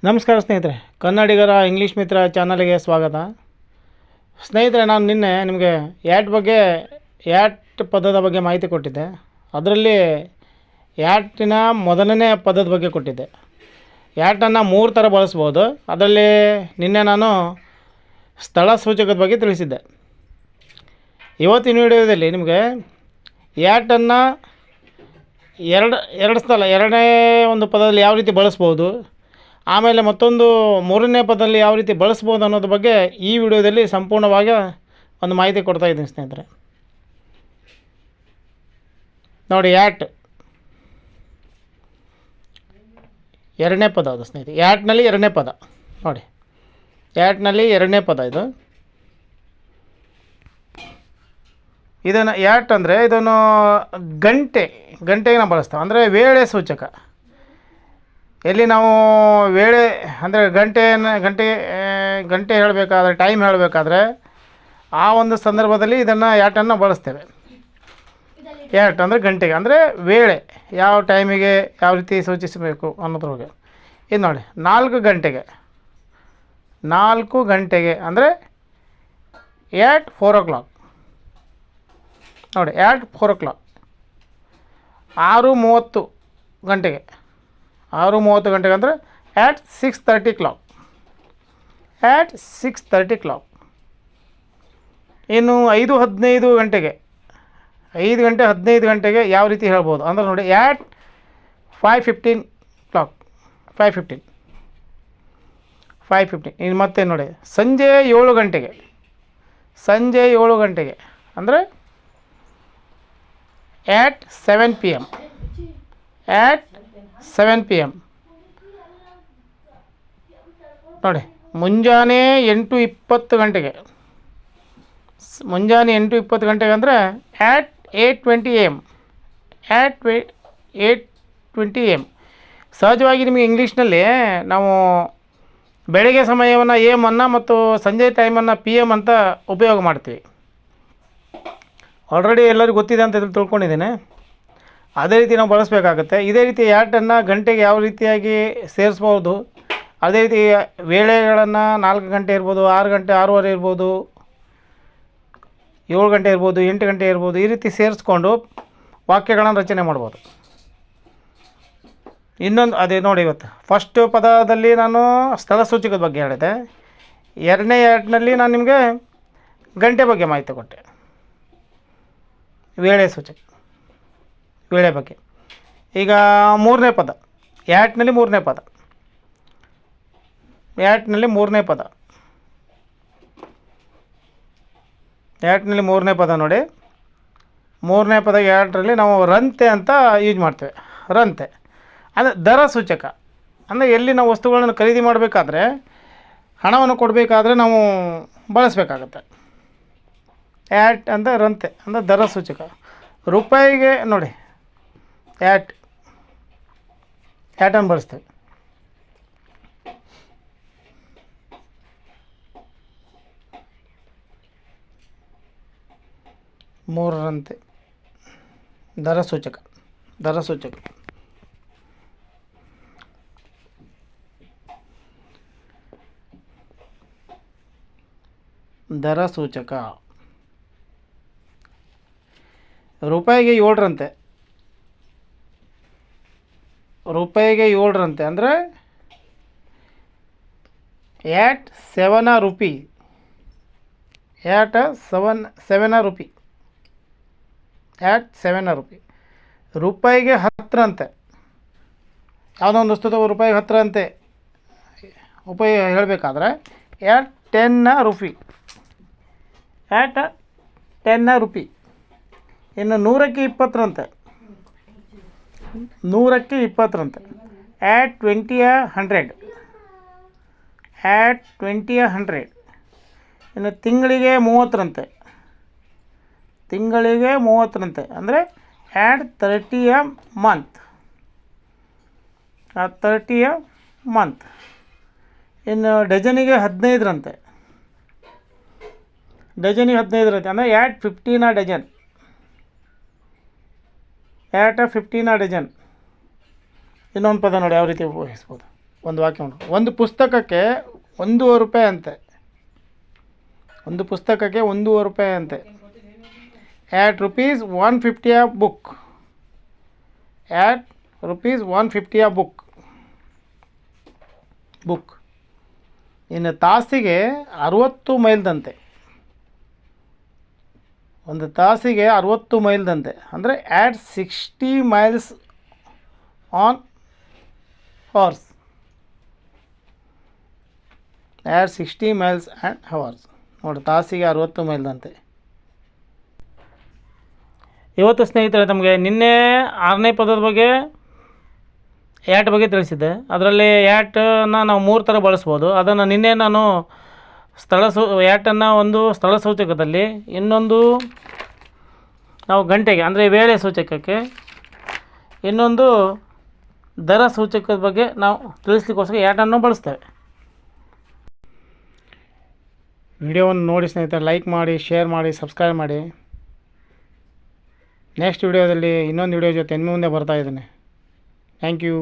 ನಮಸ್ಕಾರ ಸ್ನೇಹಿತರೆ, ಕನ್ನಡಿಗರ ಇಂಗ್ಲೀಷ್ ಮಿತ್ರ ಚಾನಲ್ಗೆ ಸ್ವಾಗತ. ಸ್ನೇಹಿತರೆ, ನಾನು ನಿನ್ನೆ ನಿಮಗೆ ಯಾಟ್ ಪದದ ಬಗ್ಗೆ ಮಾಹಿತಿ ಕೊಟ್ಟಿದ್ದೆ. ಅದರಲ್ಲಿ ಯಾಟಿನ ಮೊದಲನೇ ಪದದ ಬಗ್ಗೆ ಕೊಟ್ಟಿದ್ದೆ. ಯಾಟನ್ನು 3 ಥರ ಬಳಸ್ಬೋದು. ಅದರಲ್ಲಿ ನಿನ್ನೆ ನಾನು ಸ್ಥಳ ಸೂಚಕದ ಬಗ್ಗೆ ತಿಳಿಸಿದ್ದೆ. ಇವತ್ತಿನ ವಿಡಿಯೋದಲ್ಲಿ ನಿಮಗೆ ಯಾಟನ್ನು ಎರಡನೇ ಒಂದು ಪದದಲ್ಲಿ ಯಾವ ರೀತಿ ಬಳಸ್ಬೋದು, ಆಮೇಲೆ ಮತ್ತೊಂದು 3ನೇ ಪದದಲ್ಲಿ ಯಾವ ರೀತಿ ಬಳಸ್ಬೋದು ಅನ್ನೋದ್ರ ಬಗ್ಗೆ ಈ ವಿಡಿಯೋದಲ್ಲಿ ಸಂಪೂರ್ಣವಾಗಿ ಒಂದು ಮಾಹಿತಿ ಕೊಡ್ತಾ ಇದ್ದೀನಿ ಸ್ನೇಹಿತರೆ. ನೋಡಿ, ಯಾಟ್ ಎರಡನೇ ಪದ ಅದು ಸ್ನೇಹಿತರೆ. ಯಾಟ್ನಲ್ಲಿ ಎರಡನೇ ಪದ ನೋಡಿ, ಯಾಟ್ನಲ್ಲಿ ಎರಡನೇ ಪದ ಇದು. ಇದನ್ನು ಯಾಟ್ ಅಂದರೆ ಇದನ್ನು ಗಂಟೆಗೆ ನಾವು ಬಳಸ್ತೇವೆ. ಅಂದರೆ ವೇಳೆ ಸೂಚಕ. ಎಲ್ಲಿ ನಾವು ವೇಳೆ ಅಂದರೆ ಗಂಟೆ ಹೇಳಬೇಕಾದ್ರೆ, ಟೈಮ್ ಹೇಳಬೇಕಾದ್ರೆ ಆ ಒಂದು ಸಂದರ್ಭದಲ್ಲಿ ಇದನ್ನು ಯಾಟನ್ನು ಬಳಸ್ತೇವೆ. ಯಾಟ್ ಅಂದರೆ ಗಂಟೆಗೆ, ಅಂದರೆ ವೇಳೆ, ಯಾವ ಟೈಮಿಗೆ ಯಾವ ರೀತಿ ಸೂಚಿಸಬೇಕು ಅನ್ನೋದ್ರ ಬಗ್ಗೆ. ಇದು ನೋಡಿ, 4 ಗಂಟೆಗೆ ಅಂದರೆ at 4 o'clock. ನೋಡಿ, at 4 o'clock. 6:30 ಗಂಟೆಗೆ ಅಂದರೆ at 6:30 o'clock. ಇನ್ನು 5:15 ಗಂಟೆಗೆ, 5 ಗಂಟೆಗೆ ಯಾವ ರೀತಿ ಹೇಳ್ಬೋದು ಅಂದರೆ ನೋಡಿ, at 5:15 o'clock. 5:15. ಇನ್ನು ಮತ್ತೆ ನೋಡಿ, ಸಂಜೆ 7 ಗಂಟೆಗೆ ಅಂದರೆ at 7 PM. ನೋಡಿ, ಮುಂಜಾನೆ 8:20 ಗಂಟೆಗೆ. ಅಂದರೆ at 8:20 AM. ಸಹಜವಾಗಿ ನಿಮಗೆ ಇಂಗ್ಲೀಷ್ನಲ್ಲಿ ನಾವು ಬೆಳಗ್ಗೆ ಸಮಯವನ್ನು AM ಅನ್ನು ಮತ್ತು ಸಂಜೆ ಟೈಮನ್ನು PM ಅಂತ ಉಪಯೋಗ ಮಾಡ್ತೀವಿ. ಆಲ್ರೆಡಿ ಎಲ್ಲರಿಗೂ ಗೊತ್ತಿದೆ ಅಂತ ತಿಳ್ಕೊಂಡಿದ್ದೇನೆ. ಅದೇ ರೀತಿ ನಾವು ಬಳಸಬೇಕಾಗುತ್ತೆ. ಇದೇ ರೀತಿ ಯಾಟನ್ನು ಗಂಟೆಗೆ ಯಾವ ರೀತಿಯಾಗಿ ಸೇರಿಸ್ಬೋದು, ಅದೇ ರೀತಿ ವೇಳೆಗಳನ್ನು 4 ಗಂಟೆ ಇರ್ಬೋದು, 6 ಗಂಟೆ, 6:30 ಇರ್ಬೋದು, 7 ಗಂಟೆ ಇರ್ಬೋದು, 8 ಗಂಟೆ ಇರ್ಬೋದು. ಈ ರೀತಿ ಸೇರಿಸ್ಕೊಂಡು ವಾಕ್ಯಗಳನ್ನು ರಚನೆ ಮಾಡ್ಬೋದು. ಇನ್ನೊಂದು ಅದೇ ನೋಡಿ, ಇವತ್ತು ಫಸ್ಟ್ ಪದದಲ್ಲಿ ನಾನು ಸ್ಥಳ ಸೂಚಕದ ಬಗ್ಗೆ ಹೇಳಿದೆ. ಎರಡನೇ ಯಾಟ್ನಲ್ಲಿ ನಾನು ನಿಮಗೆ ಗಂಟೆ ಬಗ್ಗೆ ಮಾಹಿತಿ ಕೊಟ್ಟೆ, ವೇಳೆ ಸೂಚಕ, ವೇಳೆ ಬಗ್ಗೆ. ಈಗ 3ನೇ ಪದ, ಯಾಟ್ನಲ್ಲಿ 3ನೇ ಪದ. ಯಾಟ್ನಲ್ಲಿ 3ನೇ ಪದ ನೋಡಿ, 3ನೇ ಪದ ಯಾಟ್ರಲ್ಲಿ ನಾವು ರಂತೆ ಅಂತ ಯೂಸ್ ಮಾಡ್ತೇವೆ. ರಂತೆ ಅಂದರೆ ದರ ಸೂಚಕ. ಅಂದರೆ ಎಲ್ಲಿ ನಾವು ವಸ್ತುಗಳನ್ನು ಖರೀದಿ ಮಾಡಬೇಕಾದ್ರೆ, ಹಣವನ್ನು ಕೊಡಬೇಕಾದ್ರೆ ನಾವು ಬಳಸಬೇಕಾಗತ್ತೆ. ಯಾಟ್ ಅಂತ ರಂತೆ ಅಂದರೆ ದರ ಸೂಚಕ. ರೂಪಾಯಿಗೆ ನೋಡಿ, ಯಾಟನ್ನು ಬಳಸ್ತೇವೆ. ಮೂರರಂತೆ ದರ ಸೂಚಕ. ರೂಪಾಯಿಗೆ 7ರಂತೆ. ಅಂದರೆ at 7 ರೂಪಿ. ರೂಪಾಯಿಗೆ 10ರಂತೆ. ಯಾವುದೋ ಒಂದು ವಸ್ತು ರೂಪಾಯಿಗೆ 10ರಂತೆ ಉಪಯೋಗ ಹೇಳಬೇಕಾದ್ರೆ at 10 ರೂಪಿ. ಇನ್ನು 100ಕ್ಕೆ 20ರಂತೆ. at 20 100. ಇನ್ನು ತಿಂಗಳಿಗೆ 30ರಂತೆ. ಅಂದರೆ at 30 a month. ಇನ್ನು ಡಜನಿಗೆ 15ರಂತೆ. ಅಂದರೆ at 15 a dozen. at 15 a dozen. ಇನ್ನೊಂದು ಪದ ನೋಡಿ ಯಾವ ರೀತಿ ಉಪಯೋಗಿಸ್ಬೋದು. ಒಂದು ವಾಕ್ಯ ನೋಡಿ. ಒಂದು ಪುಸ್ತಕಕ್ಕೆ 1.5 ರೂಪಾಯಿ ಅಂತೆ. ಒಂದು ಪುಸ್ತಕಕ್ಕೆ 1.5 ರೂಪಾಯಿ ಅಂತೆ. At rupees 150 a book. At rupees 150 a book. ಇನ್ನು ತಾಸಿಗೆ 60 ಮೈಲ್ದಂತೆ. ಒಂದು ತಾಸಿಗೆ 60 ಮೈಲ್ದಂತೆ. ಅಂದರೆ at 60 miles on hours. At 60 miles and hours. ನೋಡಿ, ತಾಸಿಗೆ 60 ಮೈಲ್ದಂತೆ. ಇವತ್ತು ಸ್ನೇಹಿತರೆ ತಮಗೆ ನಿನ್ನೆ 6ನೇ ಪದದ ಬಗ್ಗೆ ಆ್ಯಟ್ ಬಗ್ಗೆ ತಿಳಿಸಿದ್ದೆ. ಅದರಲ್ಲಿ ಆ್ಯಟನ್ನು ನಾವು 3 ಥರ ಬಳಸ್ಬೋದು. ಅದನ್ನು ನಿನ್ನೆ ನಾನು ಆ್ಯಟನ್ನು ಒಂದು ಸ್ಥಳ ಸೂಚಕದಲ್ಲಿ, ಇನ್ನೊಂದು ನಾವು ಗಂಟೆಗೆ ಅಂದರೆ ವೇಳೆ ಸೂಚಕಕ್ಕೆ, ಇನ್ನೊಂದು ದರ ಸೂಚಕದ ಬಗ್ಗೆ ನಾವು ತಿಳಿಸ್ಲಿಕ್ಕೋಸ್ಕರ ಆ್ಯಟನ್ನು ಬಳಸ್ತೇವೆ. ವಿಡಿಯೋವನ್ನು ನೋಡಿ ಸ್ನೇಹಿತರೆ, ಲೈಕ್ ಮಾಡಿ, ಶೇರ್ ಮಾಡಿ, ಸಬ್ಸ್ಕ್ರೈಬ್ ಮಾಡಿ. ನೆಕ್ಸ್ಟ್ ವಿಡಿಯೋದಲ್ಲಿ ಇನ್ನೊಂದು ವಿಡಿಯೋ ಜೊತೆ ಇನ್ನು ಮುಂದೆ ಬರ್ತಾ ಇದ್ದೇನೆ. Thank you.